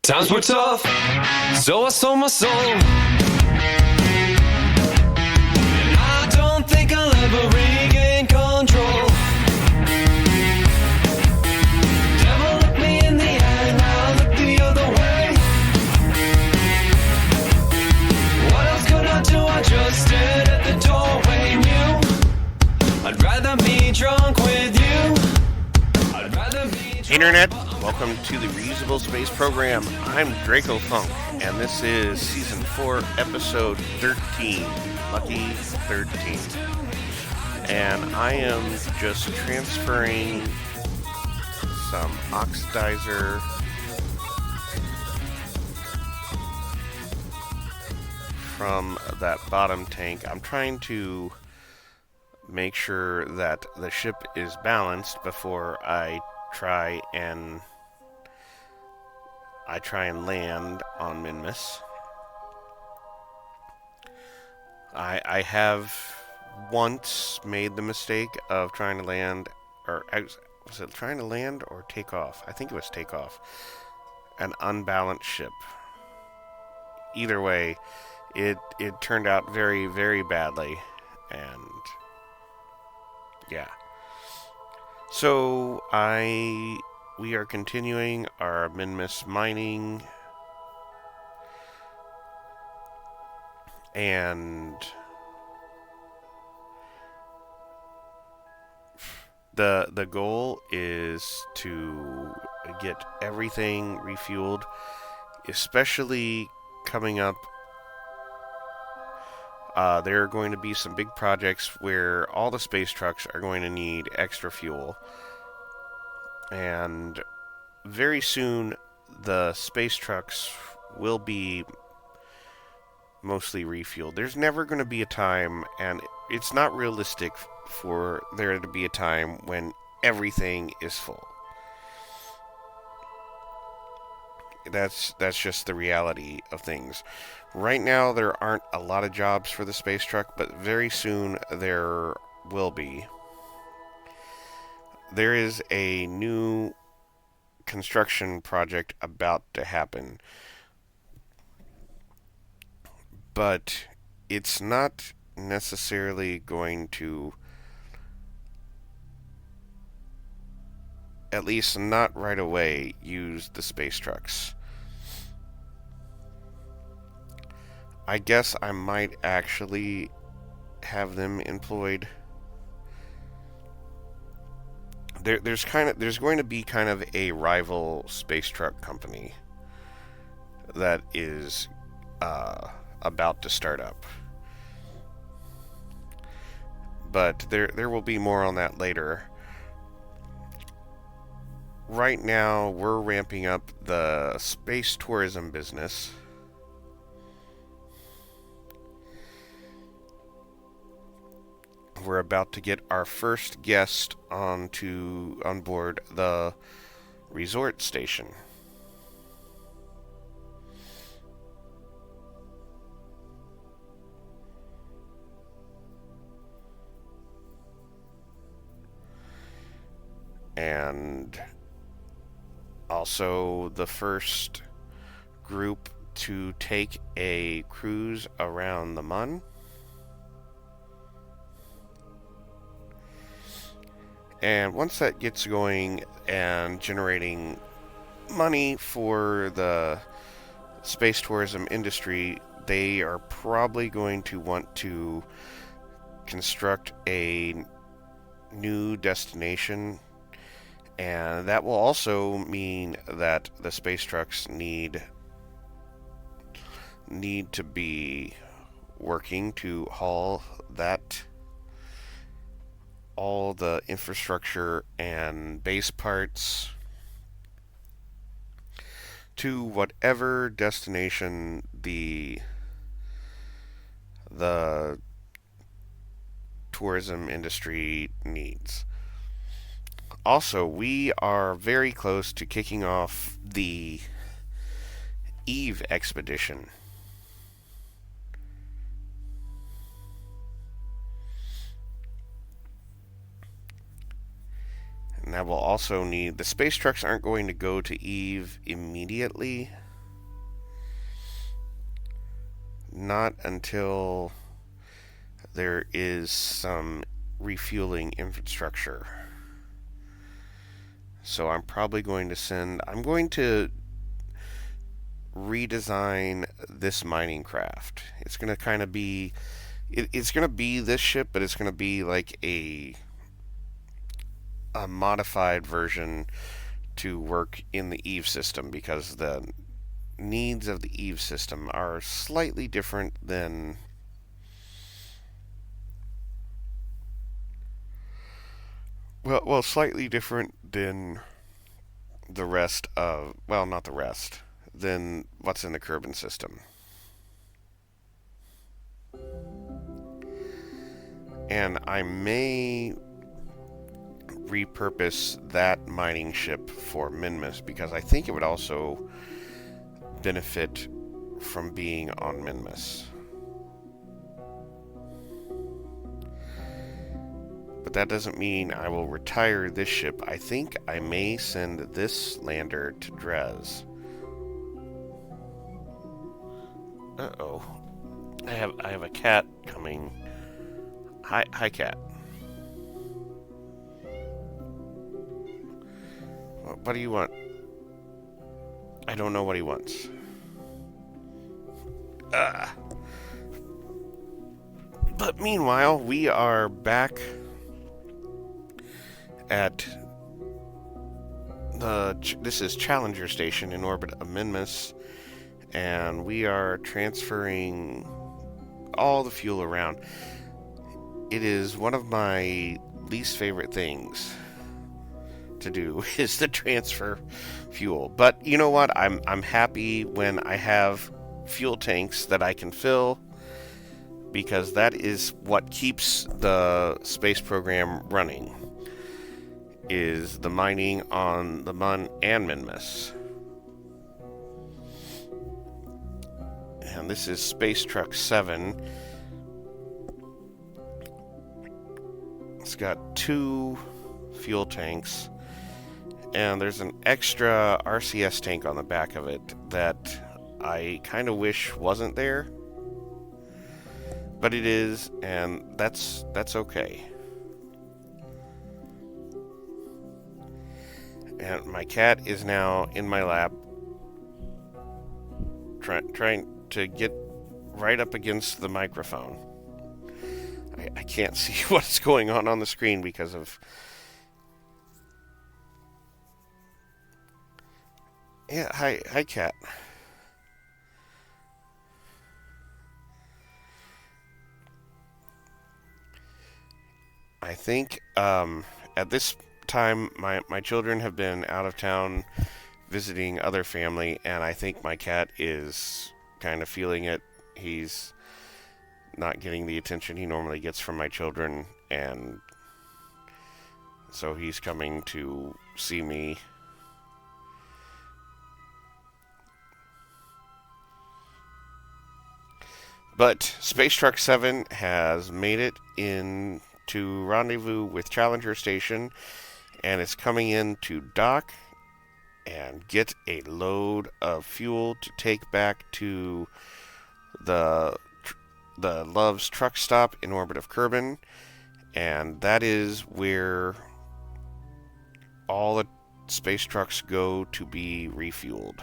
Times were tough, so I sold my soul. And I don't think I'll ever regain control. Devil looked me in the eye, and I looked the other way. What else could I do? I just stared at the doorway, knew I'd rather be drunk with you. I'd rather be drunk. Internet, welcome to the Reusable Space Program. I'm Dracofunk, and this is Season 4, Episode 13. Lucky 13. And I am just transferring some oxidizer from that bottom tank. I'm trying to make sure that the ship is balanced before I try and land on Minmus. I have once made the mistake of trying to land, or was it trying to land or take off? I think it was take off. An unbalanced ship. Either way, it turned out very, very badly, and yeah. So we are continuing our Minmus mining, and the goal is to get everything refueled, especially coming up. There are going to be some big projects where all the space trucks are going to need extra fuel. And very soon, the space trucks will be mostly refueled. There's never going to be a time, and it's not realistic for there to be a time when everything is full. That's just the reality of things. Right now, there aren't a lot of jobs for the space truck, but very soon there will be. There is a new construction project about to happen, but it's not necessarily going to, at least not right away, use the space trucks. I guess I might actually have them employed. There's going to be kind of a rival space truck company that is about to start up. But there will be more on that later. Right now, we're ramping up the space tourism business. We're about to get our first guest on board the resort station. And also the first group to take a cruise around the Mun. And once that gets going and generating money for the space tourism industry, they are probably going to want to construct a new destination. And that will also mean that the space trucks need to be working to haul all the infrastructure and base parts to whatever destination the tourism industry needs. Also, we are very close to kicking off the Eve expedition. And that will also need... The space trucks aren't going to go to Eve immediately. not until there is some refueling infrastructure. So I'm probably going to redesign this mining craft. It's going to kind of be, it's going to be this ship, but it's going to be like a modified version to work in the Eve system, because the needs of the Eve system are slightly different than slightly different than the rest of, well, not the rest, than what's in the Kerbal system. And I may repurpose that mining ship for Minmus, because I think it would also benefit from being on Minmus. But that doesn't mean I will retire this ship. I think I may send this lander to Drez. Uh-oh. I have a cat coming. Hi cat. What do you want? I don't know what he wants. But meanwhile, we are back at this is Challenger Station in orbit of Minmus, and we are transferring all the fuel around. It is one of my least favorite things to do, is to transfer fuel. But you know what? I'm happy when I have fuel tanks that I can fill, because that is what keeps the space program running, is the mining on the Mun and Minmus. And this is Space Truck 7. It's got 2 fuel tanks, and there's an extra RCS tank on the back of it that I kind of wish wasn't there, but it is, and that's okay. And my cat is now in my lap, trying to get right up against the microphone. I can't see what's going on the screen because of... Yeah, hi cat. I think at this time my children have been out of town visiting other family, and I think my cat is kind of feeling it. He's not getting the attention he normally gets from my children, and so he's coming to see me. But Space Truck 7 has made it in to rendezvous with Challenger Station, and it's coming in to dock and get a load of fuel to take back to the Love's truck stop in orbit of Kerbal, and that is where all the space trucks go to be refueled.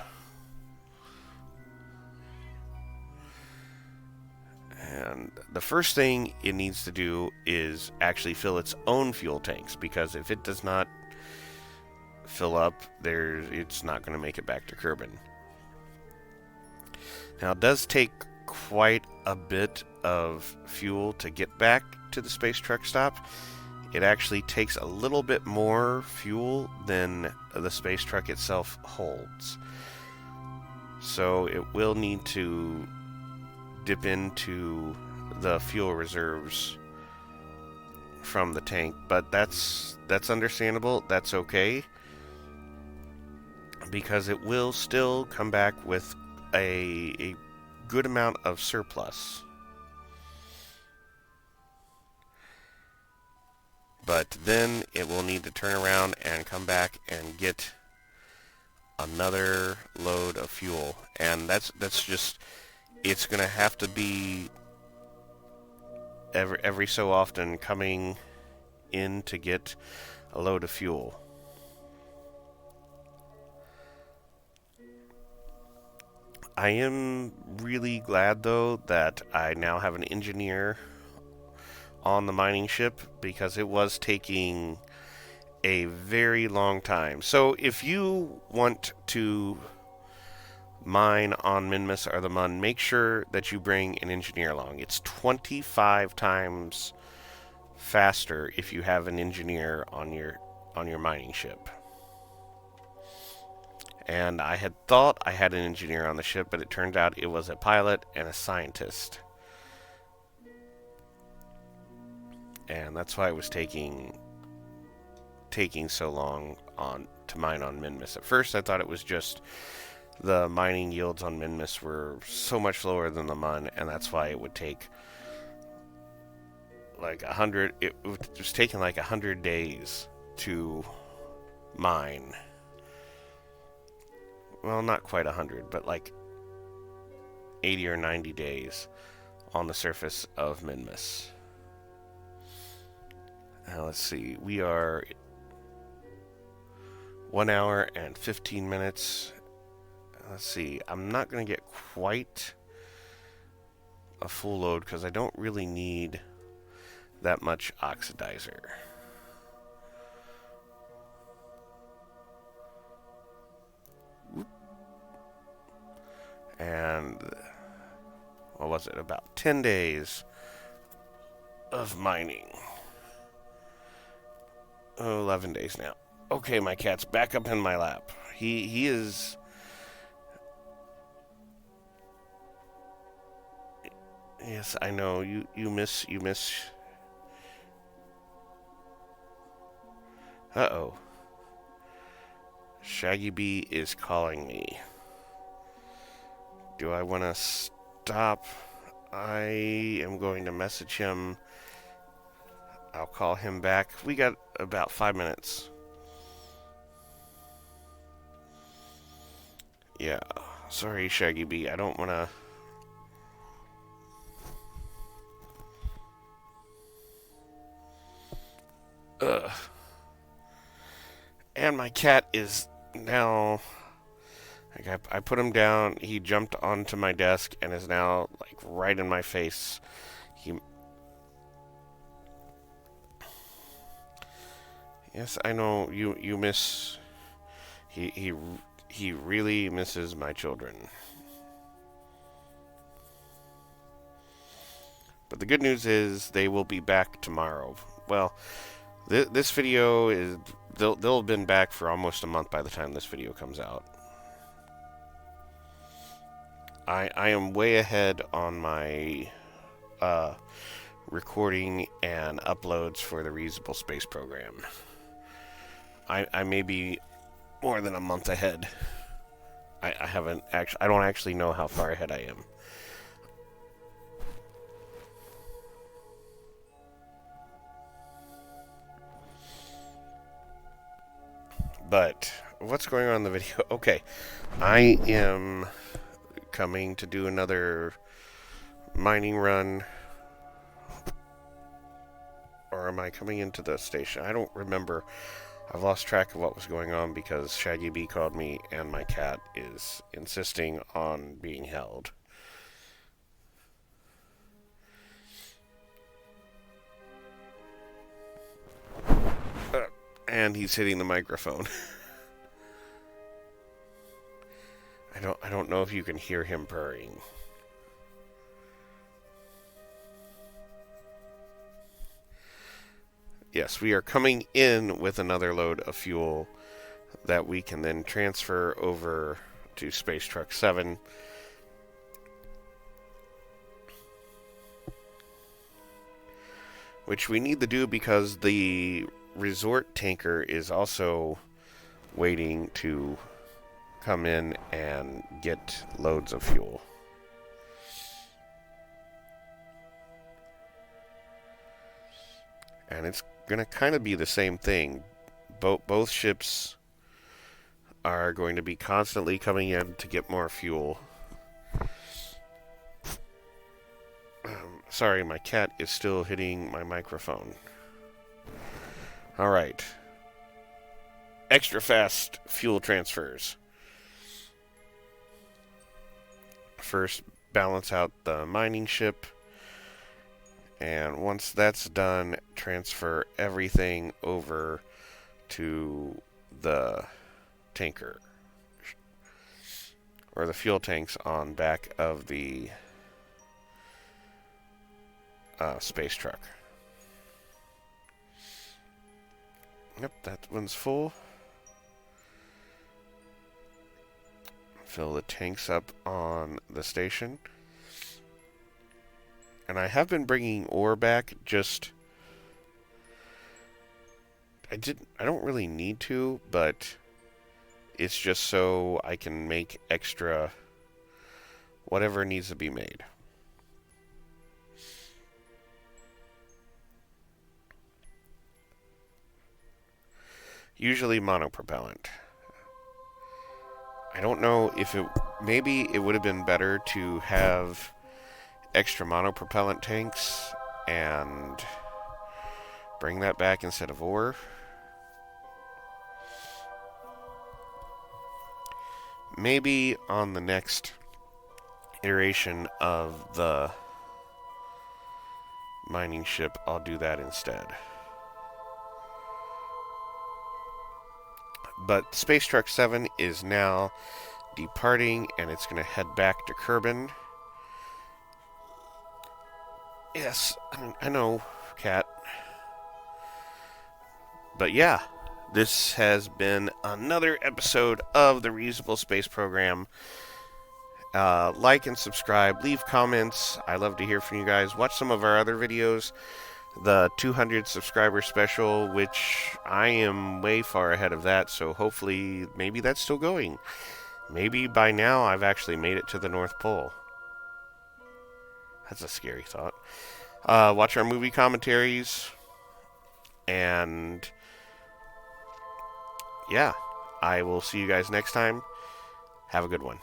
And the first thing it needs to do is actually fill its own fuel tanks, because if it does not fill up, it's not going to make it back to Kerbal. Now, it does take quite a bit of fuel to get back to the space truck stop. It actually takes a little bit more fuel than the space truck itself holds. So it will need to dip into the fuel reserves from the tank, but that's understandable. That's okay, because it will still come back with a good amount of surplus. But then it will need to turn around and come back and get another load of fuel, and that's just it's going to have to be every so often coming in to get a load of fuel. I am really glad, though, that I now have an engineer on the mining ship, because it was taking a very long time. So if you want to mine on Minmus or the Mun, make sure that you bring an engineer along. It's 25 times faster if you have an engineer on your mining ship. And I had thought I had an engineer on the ship, but it turned out it was a pilot and a scientist. And that's why it was taking so long to mine on Minmus. At first I thought it was just the mining yields on Minmus were so much lower than the Mun, and that's why it would take like 100. It was taking like 100 days to mine. Well, not quite 100, but like 80 or 90 days on the surface of Minmus. Now let's see, we are 1 hour and 15 minutes. Let's see, I'm not going to get quite a full load because I don't really need that much oxidizer. And what was it? About 10 days of mining. Oh, 11 days now. Okay, my cat's back up in my lap. He is... Yes, I know. You miss... Uh-oh. Shaggy Bee is calling me. Do I want to stop? I am going to message him. I'll call him back. We got about 5 minutes. Yeah. Sorry, Shaggy Bee. I don't want to... Ugh. And my cat is now... Like I put him down, he jumped onto my desk and is now like right in my face. Yes, I know you miss. He really misses my children. But the good news is they will be back tomorrow. Well, this video is they'll have been back for almost a month by the time this video comes out. I am way ahead on my recording and uploads for the Reusable Space program. I may be more than a month ahead. I haven't actually. I don't actually know how far ahead I am. But what's going on in the video? Okay, I am coming to do another mining run. Or am I coming into the station? I don't remember. I've lost track of what was going on because Shaggy Bee called me and my cat is insisting on being held. And he's hitting the microphone. I don't know if you can hear him purring. Yes, we are coming in with another load of fuel that we can then transfer over to Space Truck 7. Which we need to do because the resort tanker is also waiting to come in and get loads of fuel. And it's going to kind of be the same thing. Both ships are going to be constantly coming in to get more fuel. Sorry, my cat is still hitting my microphone. Alright. Extra fast fuel transfers. First, balance out the mining ship. And once that's done, transfer everything over to the tanker. Or the fuel tanks on back of the space truck. Yep, that one's full. Fill the tanks up on the station. And I have been bringing ore back, just... I don't really need to, but it's just so I can make extra whatever needs to be made. Usually monopropellant. I don't know if maybe it would have been better to have extra monopropellant tanks and bring that back instead of ore. Maybe on the next iteration of the mining ship, I'll do that instead. But Space Truck 7 is now departing, and it's going to head back to Kerbal. Yes, I know, cat. But yeah, this has been another episode of the Reusable Space Program. Like and subscribe, leave comments. I love to hear from you guys. Watch some of our other videos. The 200 subscriber special, which I am way far ahead of that, so hopefully maybe that's still going. Maybe by now I've actually made it to the North Pole. That's a scary thought. Watch our movie commentaries. And yeah, I will see you guys next time. Have a good one.